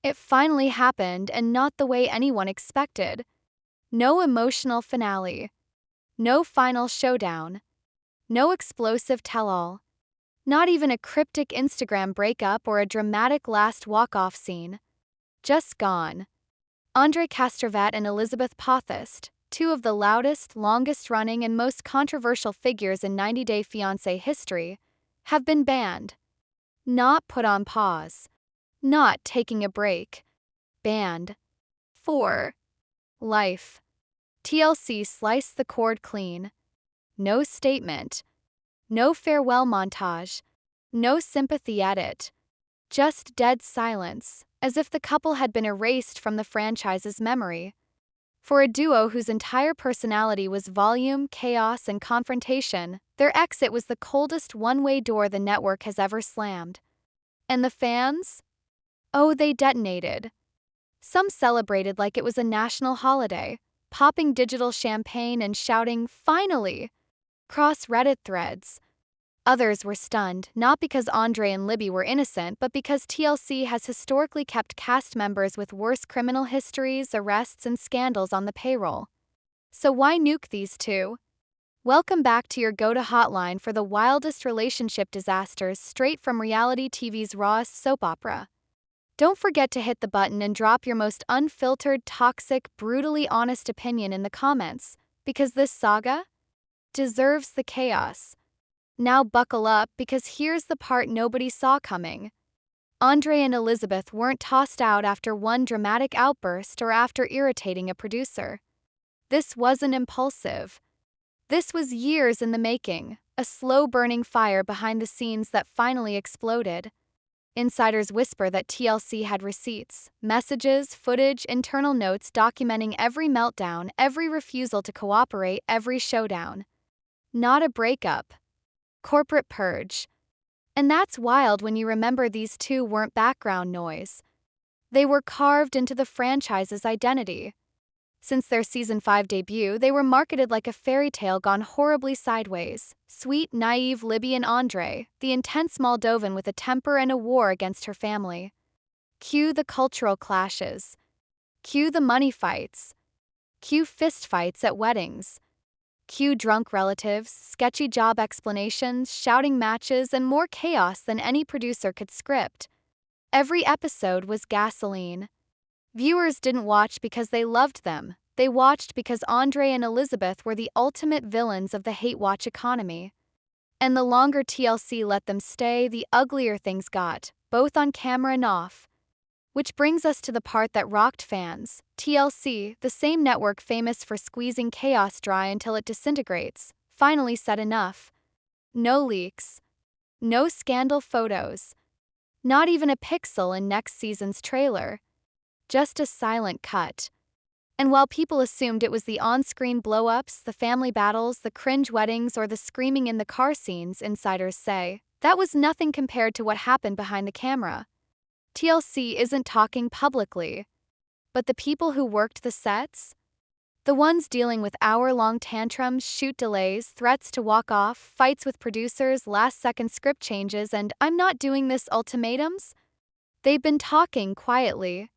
It finally happened, and not the way anyone expected. No emotional finale. No final showdown. No explosive tell-all. Not even a cryptic Instagram breakup or a dramatic last walk-off scene. Just gone. Andre and Elizabeth Pothast, two of the loudest, longest-running, and most controversial figures in 90 Day Fiancé history, have been banned. Not put on pause. Not taking a break. Banned. For life. TLC sliced the cord clean. No statement. No farewell montage. No sympathy edit. Just dead silence, as if the couple had been erased from the franchise's memory. For a duo whose entire personality was volume, chaos, and confrontation, their exit was the coldest one-way door the network has ever slammed. And the fans? Oh, they detonated. Some celebrated like it was a national holiday, popping digital champagne and shouting, "Finally!" across Reddit threads. Others were stunned, not because Andre and Libby were innocent, but because TLC has historically kept cast members with worse criminal histories, arrests, and scandals on the payroll. So why nuke these two? Welcome back to your go-to hotline for the wildest relationship disasters straight from reality TV's rawest soap opera. Don't forget to hit the button and drop your most unfiltered, toxic, brutally honest opinion in the comments, because this saga deserves the chaos. Now buckle up, because here's the part nobody saw coming. Andre and Elizabeth weren't tossed out after one dramatic outburst or after irritating a producer. This wasn't impulsive. This was years in the making, a slow-burning fire behind the scenes that finally exploded. Insiders whisper that TLC had receipts, messages, footage, internal notes documenting every meltdown, every refusal to cooperate, every showdown. Not a breakup. Corporate purge. And that's wild when you remember these two weren't background noise. They were carved into the franchise's identity. Since their Season 5 debut, they were marketed like a fairy tale gone horribly sideways. Sweet, naive Libby and Andre, the intense Moldovan with a temper and a war against her family. Cue the cultural clashes. Cue the money fights. Cue fist fights at weddings. Cue drunk relatives, sketchy job explanations, shouting matches, and more chaos than any producer could script. Every episode was gasoline. Viewers didn't watch because they loved them. They watched because Andre and Elizabeth were the ultimate villains of the hate-watch economy. And the longer TLC let them stay, the uglier things got, both on camera and off. Which brings us to the part that rocked fans. TLC, the same network famous for squeezing chaos dry until it disintegrates, finally said enough. No leaks. No scandal photos. Not even a pixel in next season's trailer. Just a silent cut. And while people assumed it was the on-screen blow-ups, the family battles, the cringe weddings, or the screaming in the car scenes, insiders say, that was nothing compared to what happened behind the camera. TLC isn't talking publicly. But the people who worked the sets? The ones dealing with hour-long tantrums, shoot delays, threats to walk off, fights with producers, last-second script changes, and "I'm not doing this" ultimatums? They've been talking quietly.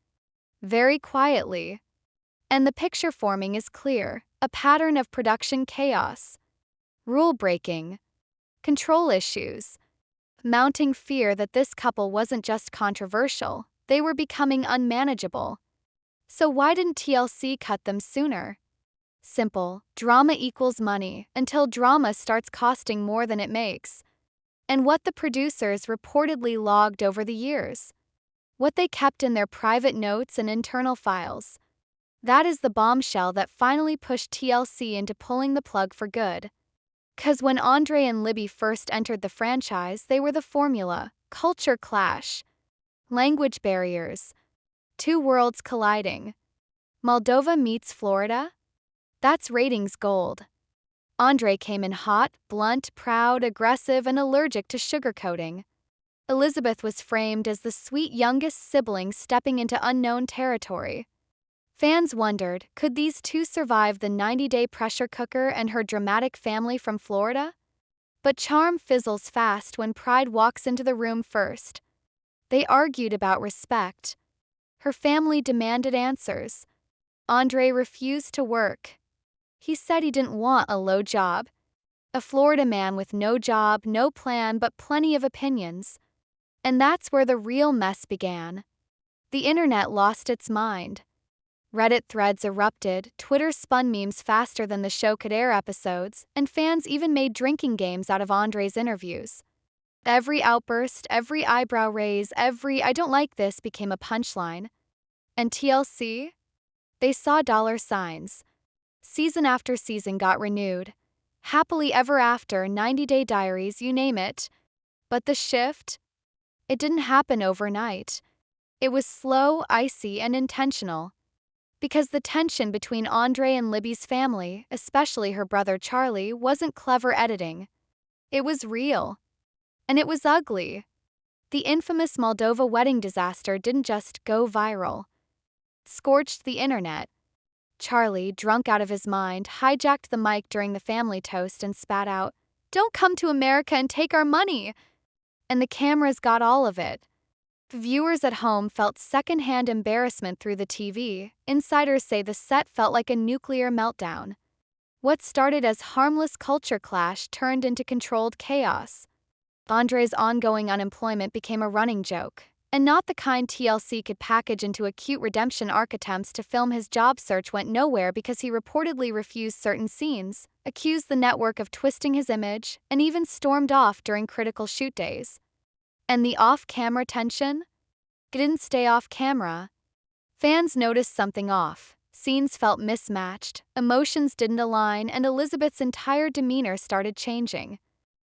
Very quietly. And the picture forming is clear, a pattern of production chaos. Rule-breaking. Control issues. Mounting fear that this couple wasn't just controversial, they were becoming unmanageable. So why didn't TLC cut them sooner? Simple, drama equals money, until drama starts costing more than it makes. And what the producers reportedly logged over the years. What they kept in their private notes and internal files. That is the bombshell that finally pushed TLC into pulling the plug for good. 'Cause when Andre and Libby first entered the franchise, they were the formula: culture clash, language barriers, two worlds colliding. Moldova meets Florida? That's ratings gold. Andre came in hot, blunt, proud, aggressive, and allergic to sugarcoating. Elizabeth was framed as the sweet youngest sibling stepping into unknown territory. Fans wondered, could these two survive the 90-day pressure cooker and her dramatic family from Florida? But charm fizzles fast when pride walks into the room first. They argued about respect. Her family demanded answers. Andre refused to work. He said he didn't want a low job. A Florida man with no job, no plan, but plenty of opinions. And that's where the real mess began. The internet lost its mind. Reddit threads erupted, Twitter spun memes faster than the show could air episodes, and fans even made drinking games out of Andre's interviews. Every outburst, every eyebrow raise, every "I don't like this" became a punchline. And TLC? They saw dollar signs. Season after season got renewed. Happily Ever After, 90 Day Diaries, you name it. But the shift? It didn't happen overnight. It was slow, icy, and intentional. Because the tension between Andre and Libby's family, especially her brother Charlie, wasn't clever editing. It was real. And it was ugly. The infamous Moldova wedding disaster didn't just go viral. It scorched the internet. Charlie, drunk out of his mind, hijacked the mic during the family toast and spat out, "Don't come to America and take our money!" And the cameras got all of it. Viewers at home felt secondhand embarrassment through the TV. Insiders say the set felt like a nuclear meltdown. What started as harmless culture clash turned into controlled chaos. Andre's ongoing unemployment became a running joke, and not the kind TLC could package into a cute redemption arc. Attempts to film his job search went nowhere because he reportedly refused certain scenes, accused the network of twisting his image, and even stormed off during critical shoot days. And the off-camera tension? It didn't stay off camera. Fans noticed something off. Scenes felt mismatched, emotions didn't align, and Elizabeth's entire demeanor started changing.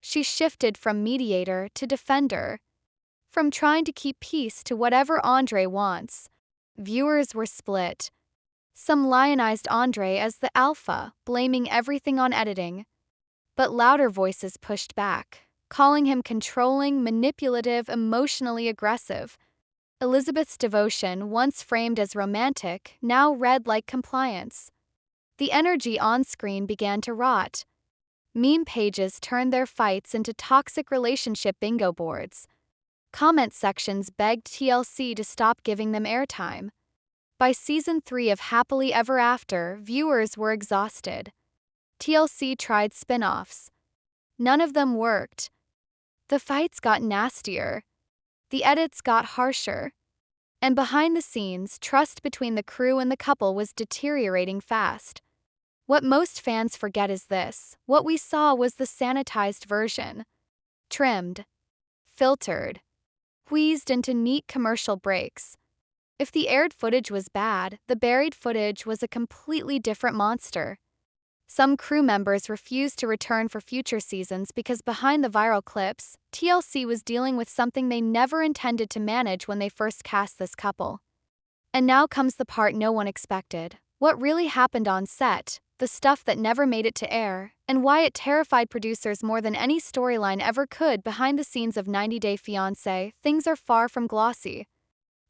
She shifted from mediator to defender. From trying to keep peace to whatever Andre wants. Viewers were split. Some lionized Andre as the alpha, blaming everything on editing. But louder voices pushed back, calling him controlling, manipulative, emotionally aggressive. Elizabeth's devotion, once framed as romantic, now read like compliance. The energy on screen began to rot. Meme pages turned their fights into toxic relationship bingo boards. Comment sections begged TLC to stop giving them airtime. By season 3 of Happily Ever After, viewers were exhausted. TLC tried spin-offs. None of them worked. The fights got nastier. The edits got harsher. And behind the scenes, trust between the crew and the couple was deteriorating fast. What most fans forget is this: what we saw was the sanitized version. Trimmed. Filtered. Wheezed into neat commercial breaks. If the aired footage was bad, the buried footage was a completely different monster. Some crew members refused to return for future seasons because behind the viral clips, TLC was dealing with something they never intended to manage when they first cast this couple. And now comes the part no one expected: what really happened on set, the stuff that never made it to air, and why it terrified producers more than any storyline ever could. Behind the scenes of 90 Day Fiancé, things are far from glossy.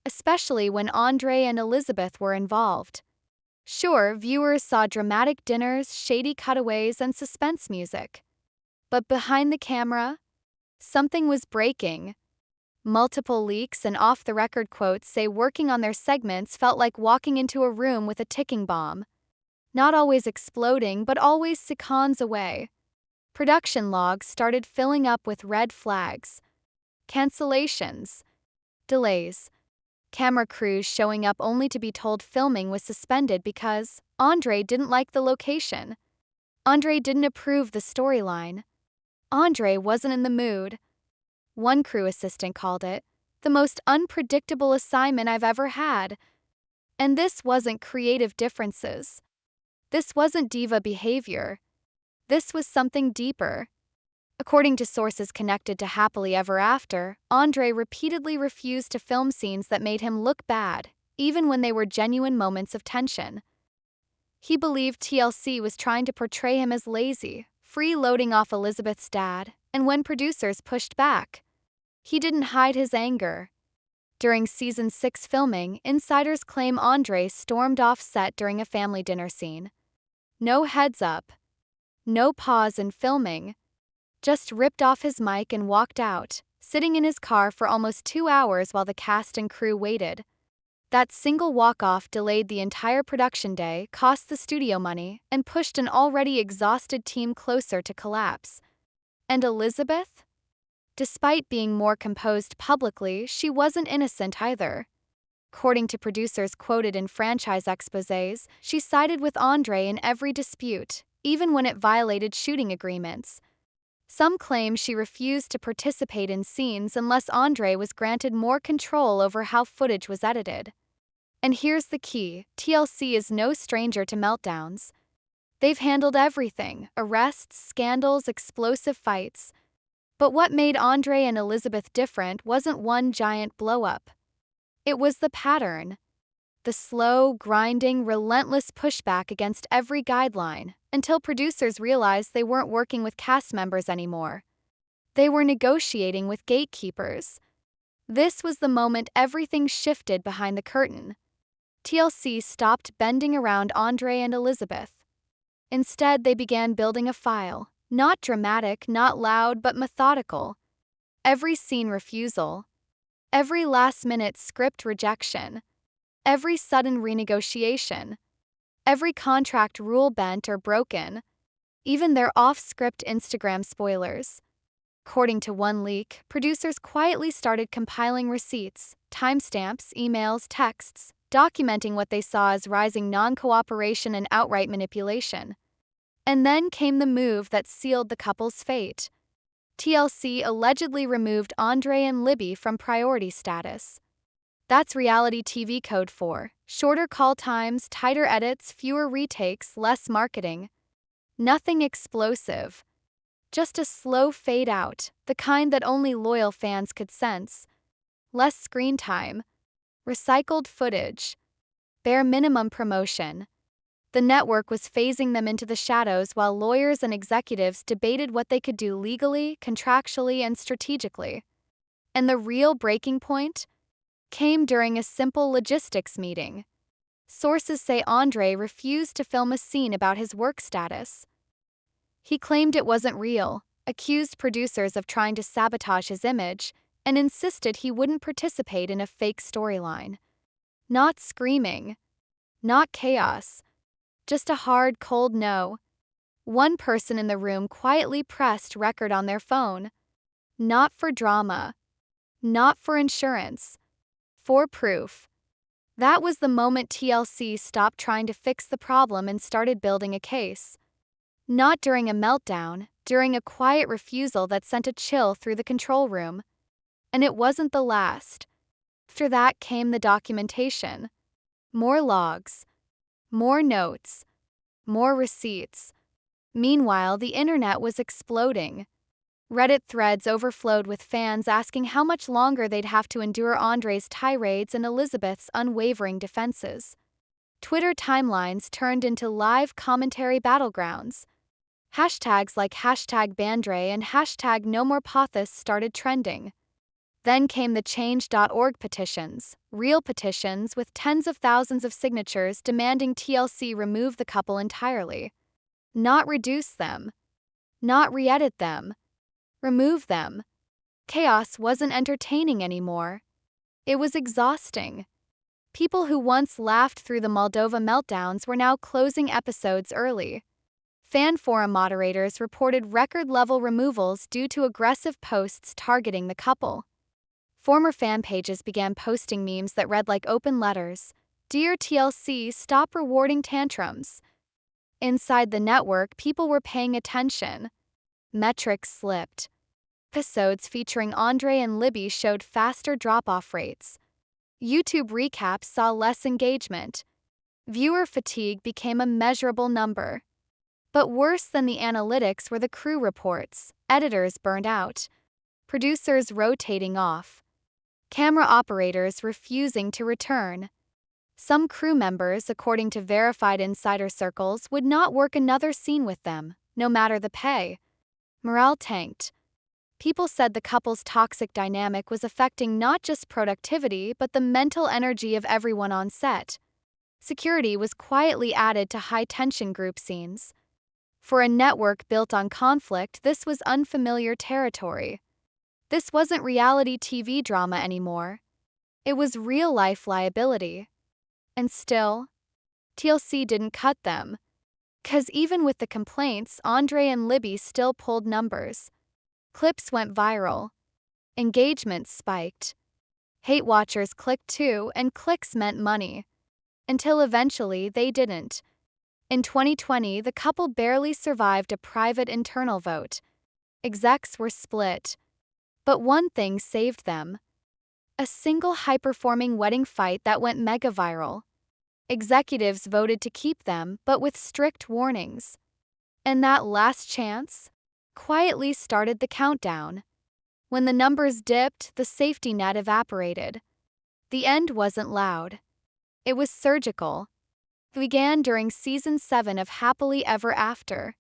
Especially when Andre and Elizabeth were involved. Sure, viewers saw dramatic dinners, shady cutaways, and suspense music. But behind the camera, something was breaking. Multiple leaks and off-the-record quotes say working on their segments felt like walking into a room with a ticking bomb. Not always exploding, but always seconds away. Production logs started filling up with red flags. Cancellations. Delays. Camera crews showing up only to be told filming was suspended because Andre didn't like the location. Andre didn't approve the storyline. Andre wasn't in the mood. One crew assistant called it the most unpredictable assignment I've ever had. And this wasn't creative differences. This wasn't diva behavior. This was something deeper. According to sources connected to Happily Ever After, Andre repeatedly refused to film scenes that made him look bad, even when they were genuine moments of tension. He believed TLC was trying to portray him as lazy, freeloading off Elizabeth's dad, and when producers pushed back, he didn't hide his anger. During season 6 filming, insiders claim Andre stormed off set during a family dinner scene. No heads up. No pause in filming. Just ripped off his mic and walked out, sitting in his car for almost 2 hours while the cast and crew waited. That single walk-off delayed the entire production day, cost the studio money, and pushed an already exhausted team closer to collapse. And Elizabeth? Despite being more composed publicly, she wasn't innocent either. According to producers quoted in franchise exposés, she sided with Andre in every dispute, even when it violated shooting agreements. Some claim she refused to participate in scenes unless Andre was granted more control over how footage was edited. And here's the key: TLC is no stranger to meltdowns. They've handled everything: arrests, scandals, explosive fights. But what made Andre and Elizabeth different wasn't one giant blow-up. It was the pattern. The slow, grinding, relentless pushback against every guideline, until producers realized they weren't working with cast members anymore. They were negotiating with gatekeepers. This was the moment everything shifted behind the curtain. TLC stopped bending around Andre and Elizabeth. Instead, they began building a file, not dramatic, not loud, but methodical. Every scene refusal, every last-minute script rejection, every sudden renegotiation, every contract rule bent or broken, even their off-script Instagram spoilers. According to one leak, producers quietly started compiling receipts, timestamps, emails, texts, documenting what they saw as rising non-cooperation and outright manipulation. And then came the move that sealed the couple's fate. TLC allegedly removed Andre and Libby from priority status. That's reality TV code for shorter call times, tighter edits, fewer retakes, less marketing. Nothing explosive. Just a slow fade out, the kind that only loyal fans could sense. Less screen time. Recycled footage. Bare minimum promotion. The network was phasing them into the shadows while lawyers and executives debated what they could do legally, contractually, and strategically. And the real breaking point came during a simple logistics meeting. Sources say Andre refused to film a scene about his work status. He claimed it wasn't real, accused producers of trying to sabotage his image, and insisted he wouldn't participate in a fake storyline. Not screaming. Not chaos. Just a hard, cold no. One person in the room quietly pressed record on their phone. Not for drama. Not for insurance. For proof. That was the moment TLC stopped trying to fix the problem and started building a case. Not during a meltdown, during a quiet refusal that sent a chill through the control room. And it wasn't the last. After that came the documentation. More logs. More notes. More receipts. Meanwhile, the internet was exploding. Reddit threads overflowed with fans asking how much longer they'd have to endure Andre's tirades and Elizabeth's unwavering defenses. Twitter timelines turned into live commentary battlegrounds. Hashtags like #Bandre and #NoMorePathos started trending. Then came the Change.org petitions, real petitions with tens of thousands of signatures demanding TLC remove the couple entirely. Not reduce them. Not re-edit them. Remove them. Chaos wasn't entertaining anymore. It was exhausting. People who once laughed through the Moldova meltdowns were now closing episodes early. Fan forum moderators reported record-level removals due to aggressive posts targeting the couple. Former fan pages began posting memes that read like open letters, "Dear TLC, stop rewarding tantrums." Inside the network, people were paying attention. Metrics slipped. Episodes featuring Andre and Libby showed faster drop-off rates. YouTube recaps saw less engagement. Viewer fatigue became a measurable number. But worse than the analytics were the crew reports, editors burned out, producers rotating off, camera operators refusing to return. Some crew members, according to verified insider circles, would not work another scene with them, no matter the pay. Morale tanked. People said the couple's toxic dynamic was affecting not just productivity but the mental energy of everyone on set. Security was quietly added to high-tension group scenes. For a network built on conflict, this was unfamiliar territory. This wasn't reality TV drama anymore. It was real-life liability. And still, TLC didn't cut them. 'Cause even with the complaints, Andre and Libby still pulled numbers. Clips went viral. Engagement spiked. Hate watchers clicked too, and clicks meant money. Until eventually they didn't. In 2020, the couple barely survived a private internal vote. Execs were split. But one thing saved them. A single high-performing wedding fight that went mega viral. Executives voted to keep them, but with strict warnings. And that last chance quietly started the countdown. When the numbers dipped, the safety net evaporated. The end wasn't loud. It was surgical. It began during season 7 of Happily Ever After.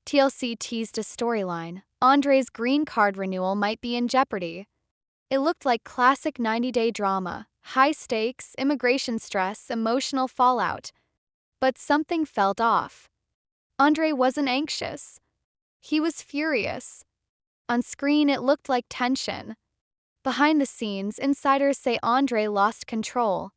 TLC teased a storyline. Andre's green card renewal might be in jeopardy. It looked like classic 90-day drama, high stakes, immigration stress, emotional fallout. But something felt off. Andre wasn't anxious. He was furious. On screen, it looked like tension. Behind the scenes, insiders say Andre lost control.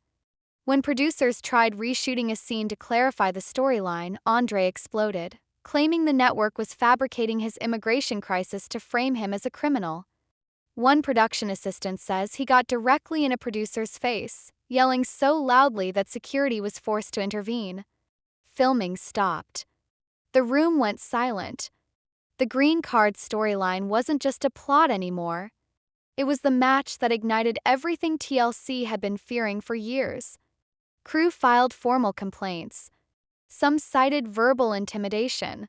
When producers tried reshooting a scene to clarify the storyline, Andre exploded, claiming the network was fabricating his immigration crisis to frame him as a criminal. One production assistant says he got directly in a producer's face, yelling so loudly that security was forced to intervene. Filming stopped. The room went silent. The green card storyline wasn't just a plot anymore. It was the match that ignited everything TLC had been fearing for years. Crew filed formal complaints. Some cited verbal intimidation.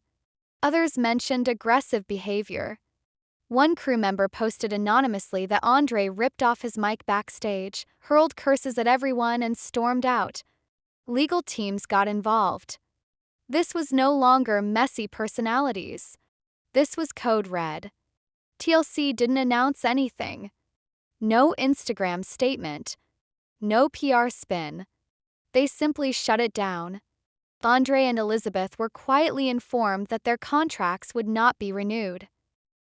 Others mentioned aggressive behavior. One crew member posted anonymously that Andre ripped off his mic backstage, hurled curses at everyone, and stormed out. Legal teams got involved. This was no longer messy personalities. This was code red. TLC didn't announce anything. No Instagram statement. No PR spin. They simply shut it down. Andre and Elizabeth were quietly informed that their contracts would not be renewed.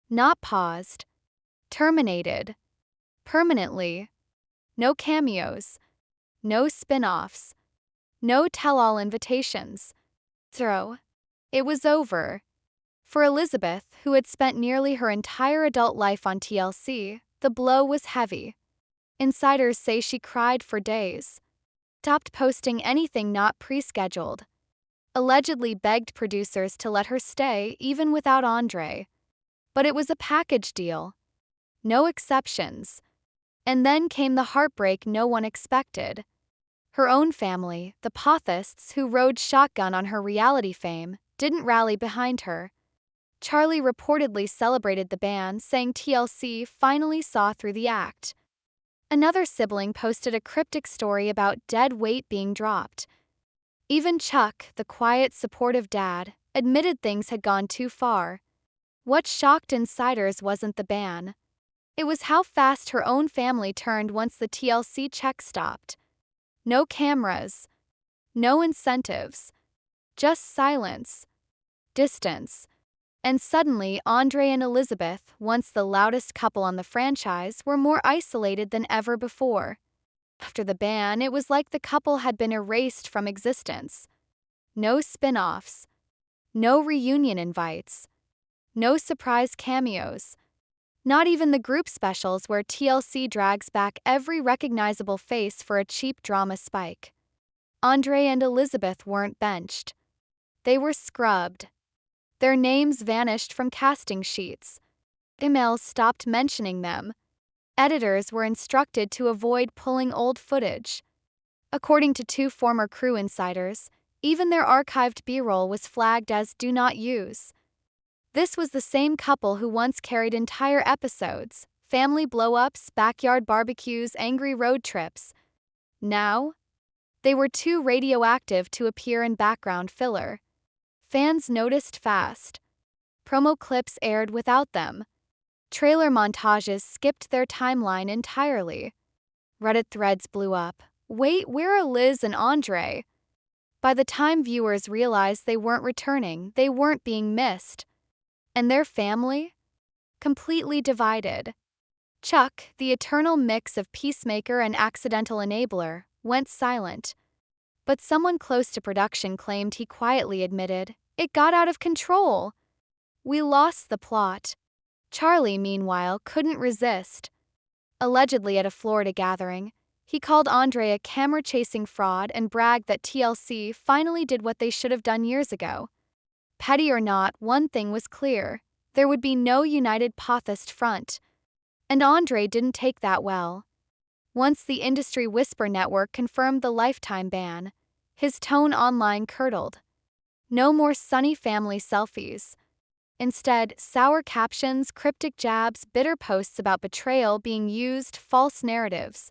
Not paused. Terminated. Permanently. No cameos. No spin-offs. No tell-all invitations. So, it was over. For Elizabeth, who had spent nearly her entire adult life on TLC, the blow was heavy. Insiders say she cried for days. Stopped posting anything not pre-scheduled. Allegedly begged producers to let her stay even without Andre. But it was a package deal. No exceptions. And then came the heartbreak no one expected. Her own family, the Pothists who rode shotgun on her reality fame, didn't rally behind her. Charlie reportedly celebrated the ban, saying TLC finally saw through the act. Another sibling posted a cryptic story about dead weight being dropped. Even Chuck, the quiet, supportive dad, admitted things had gone too far. What shocked insiders wasn't the ban. It was how fast her own family turned once the TLC check stopped. No cameras. No incentives. Just silence. Distance. And suddenly, Andre and Elizabeth, once the loudest couple on the franchise, were more isolated than ever before. After the ban, it was like the couple had been erased from existence. No spin-offs. No reunion invites. No surprise cameos. Not even the group specials where TLC drags back every recognizable face for a cheap drama spike. Andre and Elizabeth weren't benched. They were scrubbed. Their names vanished from casting sheets. Emails stopped mentioning them. Editors were instructed to avoid pulling old footage. According to 2 former crew insiders, even their archived B-roll was flagged as "do not use." This was the same couple who once carried entire episodes, family blow-ups, backyard barbecues, angry road trips. Now, they were too radioactive to appear in background filler. Fans noticed fast. Promo clips aired without them. Trailer montages skipped their timeline entirely. Reddit threads blew up. Wait, where are Liz and Andre? By the time viewers realized they weren't returning, they weren't being missed. And their family? Completely divided. Chuck, the eternal mix of peacemaker and accidental enabler, went silent. But someone close to production claimed he quietly admitted, "It got out of control. We lost the plot." Charlie, meanwhile, couldn't resist. Allegedly at a Florida gathering, he called Andre a camera-chasing fraud and bragged that TLC finally did what they should have done years ago. Petty or not, one thing was clear: there would be no united Pothist front. And Andre didn't take that well. Once the industry whisper network confirmed the lifetime ban, his tone online curdled. No more sunny family selfies. Instead, sour captions, cryptic jabs, bitter posts about betrayal being used, false narratives.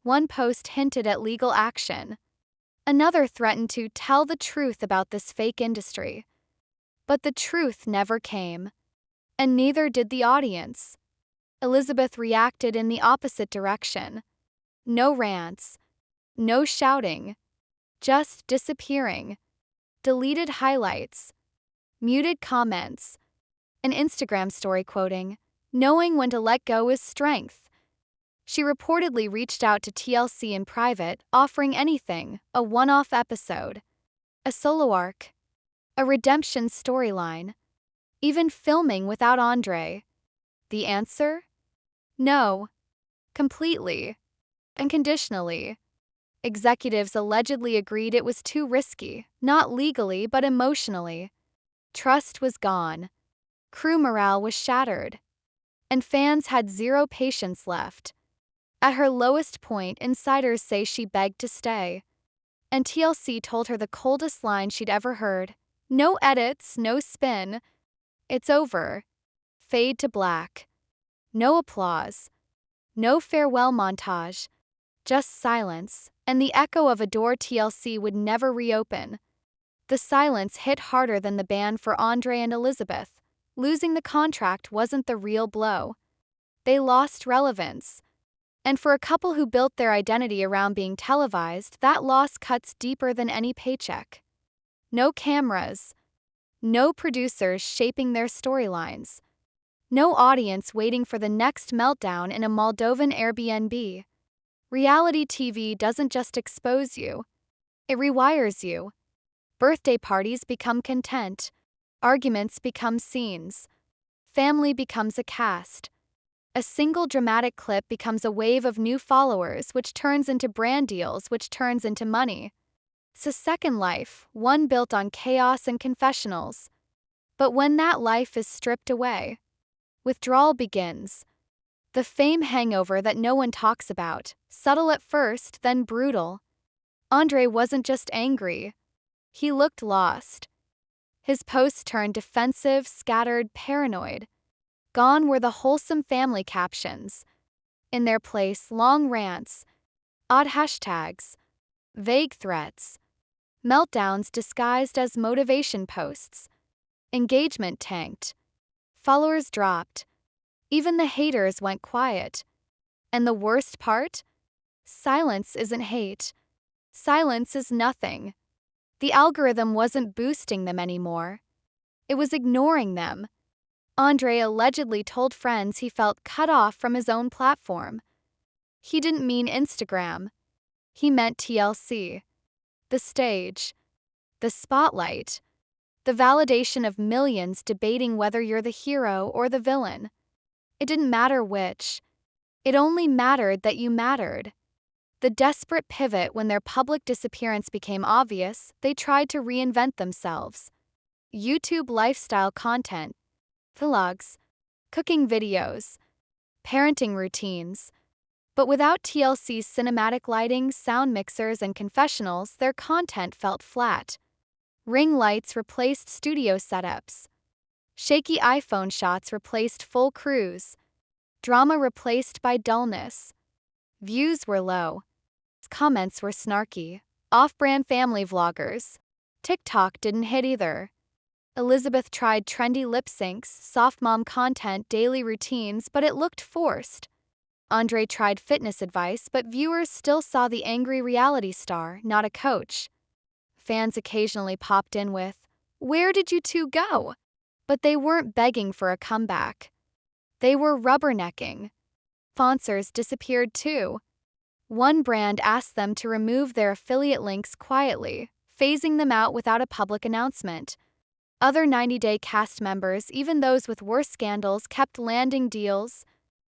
One post hinted at legal action. Another threatened to tell the truth about this fake industry. But the truth never came. And neither did the audience. Elizabeth reacted in the opposite direction. No rants. No shouting. Just disappearing. Deleted highlights. Muted comments. An Instagram story quoting, "Knowing when to let go is strength." She reportedly reached out to TLC in private, offering anything: a one-off episode, a solo arc, a redemption storyline, even filming without Andre. The answer? No. Completely. Unconditionally. Executives allegedly agreed it was too risky, not legally but emotionally. Trust was gone. Crew morale was shattered. And fans had zero patience left. At her lowest point, insiders say she begged to stay. And TLC told her the coldest line she'd ever heard: "No edits, no spin. It's over." Fade to black. No applause. No farewell montage. Just silence, and the echo of a door TLC would never reopen. The silence hit harder than the ban for Andre and Elizabeth. Losing the contract wasn't the real blow. They lost relevance. And for a couple who built their identity around being televised, that loss cuts deeper than any paycheck. No cameras. No producers shaping their storylines. No audience waiting for the next meltdown in a Moldovan Airbnb. Reality TV doesn't just expose you. It rewires you. Birthday parties become content. Arguments become scenes. Family becomes a cast. A single dramatic clip becomes a wave of new followers, which turns into brand deals, which turns into money. It's a second life, one built on chaos and confessionals. But when that life is stripped away, withdrawal begins. The fame hangover that no one talks about, subtle at first, then brutal. Andre wasn't just angry. He looked lost. His posts turned defensive, scattered, paranoid. Gone were the wholesome family captions. In their place, long rants, odd hashtags, vague threats, meltdowns disguised as motivation posts. Engagement tanked. Followers dropped. Even the haters went quiet. And the worst part? Silence isn't hate. Silence is nothing. The algorithm wasn't boosting them anymore. It was ignoring them. Andre allegedly told friends he felt cut off from his own platform. He didn't mean Instagram. He meant TLC. The stage. The spotlight. The validation of millions debating whether you're the hero or the villain. It didn't matter which. It only mattered that you mattered. The desperate pivot when their public disappearance became obvious, they tried to reinvent themselves. YouTube lifestyle content, vlogs, cooking videos, parenting routines. But without TLC's cinematic lighting, sound mixers, and confessionals, their content felt flat. Ring lights replaced studio setups. Shaky iPhone shots replaced full crews. Drama replaced by dullness. Views were low. Comments were snarky. Off-brand family vloggers. TikTok didn't hit either. Elizabeth tried trendy lip syncs, soft mom content, daily routines, but it looked forced. Andre tried fitness advice, but viewers still saw the angry reality star, not a coach. Fans occasionally popped in with, "Where did you two go?" But they weren't begging for a comeback. They were rubbernecking. Sponsors disappeared too. One brand asked them to remove their affiliate links quietly, phasing them out without a public announcement. Other 90-Day cast members, even those with worse scandals, kept landing deals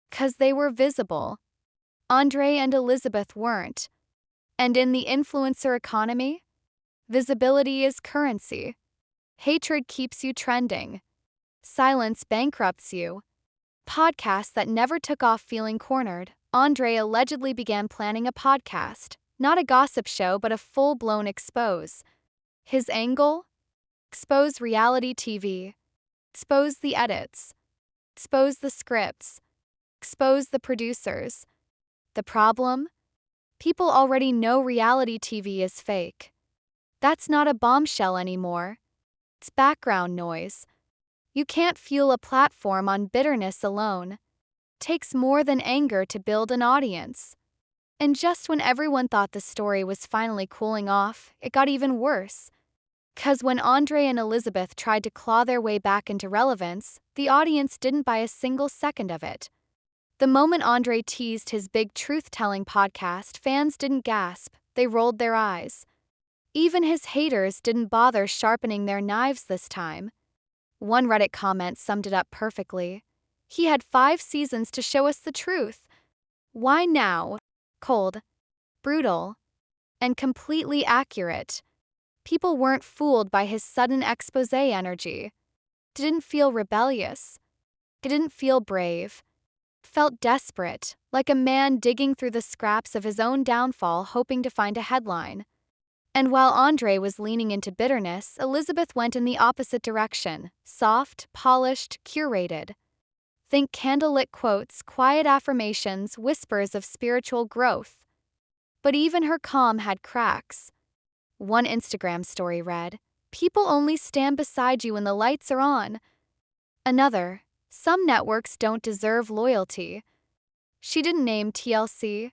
because they were visible. Andre and Elizabeth weren't. And in the influencer economy, visibility is currency. Hatred keeps you trending. Silence bankrupts you. Podcasts that never took off feeling cornered. Andre allegedly began planning a podcast, not a gossip show but a full-blown expose. His angle? Expose reality TV. Expose the edits. Expose the scripts. Expose the producers. The problem? People already know reality TV is fake. That's not a bombshell anymore. It's background noise. You can't fuel a platform on bitterness alone. Takes more than anger to build an audience. And just when everyone thought the story was finally cooling off, it got even worse. 'Cause when Andre and Elizabeth tried to claw their way back into relevance, the audience didn't buy a single second of it. The moment Andre teased his big truth-telling podcast, fans didn't gasp, they rolled their eyes. Even his haters didn't bother sharpening their knives this time. One Reddit comment summed it up perfectly. He had 5 seasons to show us the truth. Why now? Cold, brutal, and completely accurate. People weren't fooled by his sudden expose energy. Didn't feel rebellious. Didn't feel brave. Felt desperate, like a man digging through the scraps of his own downfall hoping to find a headline. And while Andre was leaning into bitterness, Elizabeth went in the opposite direction, soft, polished, curated. Think candlelit quotes, quiet affirmations, whispers of spiritual growth. But even her calm had cracks. One Instagram story read, "People only stand beside you when the lights are on." Another, "Some networks don't deserve loyalty." She didn't name TLC,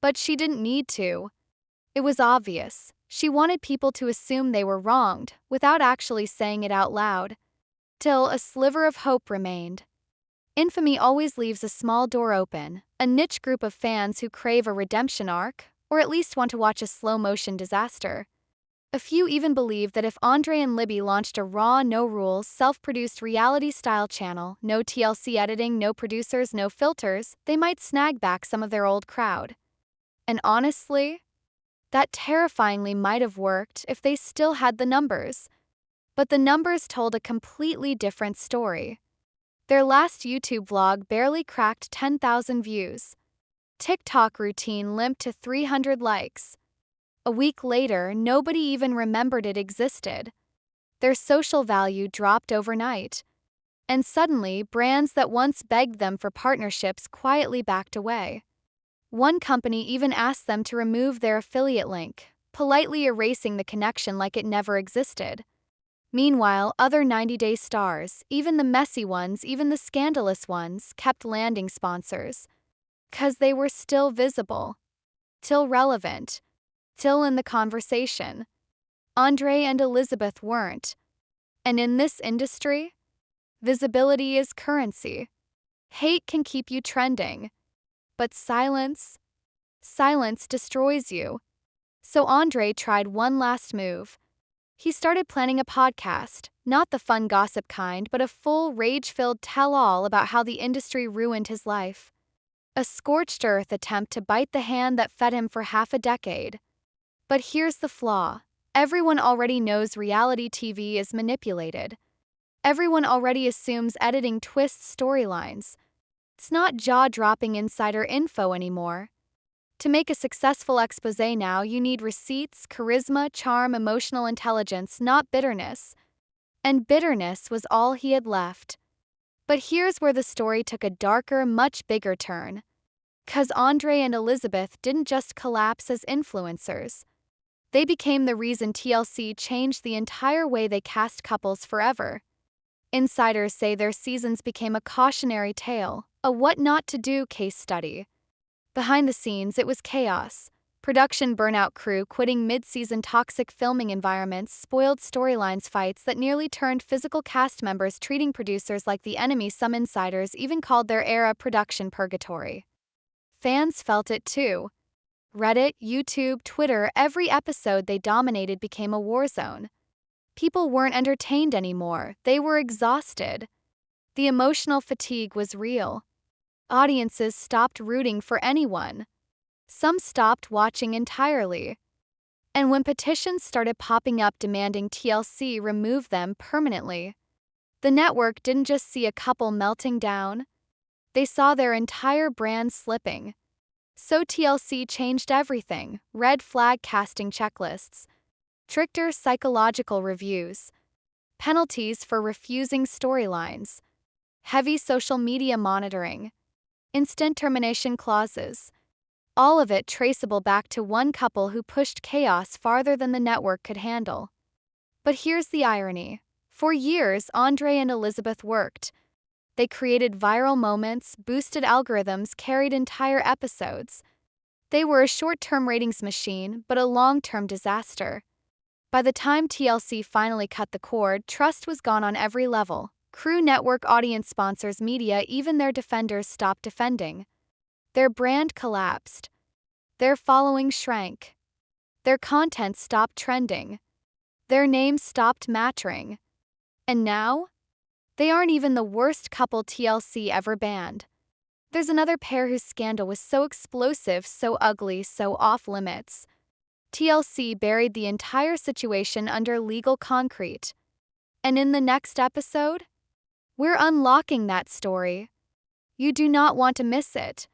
but she didn't need to. It was obvious. She wanted people to assume they were wronged, without actually saying it out loud. Till a sliver of hope remained. Infamy always leaves a small door open, a niche group of fans who crave a redemption arc, or at least want to watch a slow-motion disaster. A few even believe that if Andre and Libby launched a raw, no-rules, self-produced reality-style channel, no TLC editing, no producers, no filters, they might snag back some of their old crowd. And honestly, that terrifyingly might have worked if they still had the numbers. But the numbers told a completely different story. Their last YouTube vlog barely cracked 10,000 views. TikTok routine limped to 300 likes. A week later, nobody even remembered it existed. Their social value dropped overnight. And suddenly, brands that once begged them for partnerships quietly backed away. One company even asked them to remove their affiliate link, politely erasing the connection like it never existed. Meanwhile, other 90-Day stars, even the messy ones, even the scandalous ones, kept landing sponsors. 'Cause they were still visible, still relevant, still in the conversation. Andre and Elizabeth weren't. And in this industry, visibility is currency. Hate can keep you trending. But silence destroys you. So Andre tried one last move. He started planning a podcast, not the fun gossip kind, but a full, rage-filled tell-all about how the industry ruined his life. A scorched earth attempt to bite the hand that fed him for half a decade. But here's the flaw. Everyone already knows reality TV is manipulated. Everyone already assumes editing twists storylines. It's not jaw-dropping insider info anymore. To make a successful expose now, you need receipts, charisma, charm, emotional intelligence, not bitterness. And bitterness was all he had left. But here's where the story took a darker, much bigger turn. 'Cause Andre and Elizabeth didn't just collapse as influencers. They became the reason TLC changed the entire way they cast couples forever. Insiders say their seasons became a cautionary tale, a what not to do case study. Behind the scenes, it was chaos. Production burnout, crew quitting mid-season, toxic filming environments, spoiled storylines, fights that nearly turned physical cast members, treating producers like the enemy. Some insiders even called their era production purgatory. Fans felt it too. Reddit, YouTube, Twitter, every episode they dominated became a war zone. People weren't entertained anymore, they were exhausted. The emotional fatigue was real. Audiences stopped rooting for anyone. Some stopped watching entirely. And when petitions started popping up demanding TLC remove them permanently, the network didn't just see a couple melting down, they saw their entire brand slipping. So TLC changed everything: red flag casting checklists, stricter psychological reviews, penalties for refusing storylines, heavy social media monitoring, instant termination clauses. All of it traceable back to one couple who pushed chaos farther than the network could handle. But here's the irony. For years, Andre and Elizabeth worked. They created viral moments, boosted algorithms, carried entire episodes. They were a short-term ratings machine, but a long-term disaster. By the time TLC finally cut the cord, trust was gone on every level. Crew, network, audience, sponsors, media, even their defenders stopped defending. Their brand collapsed. Their following shrank. Their content stopped trending. Their names stopped mattering. And now? They aren't even the worst couple TLC ever banned. There's another pair whose scandal was so explosive, so ugly, so off-limits. TLC buried the entire situation under legal concrete. And in the next episode, we're unlocking that story. You do not want to miss it.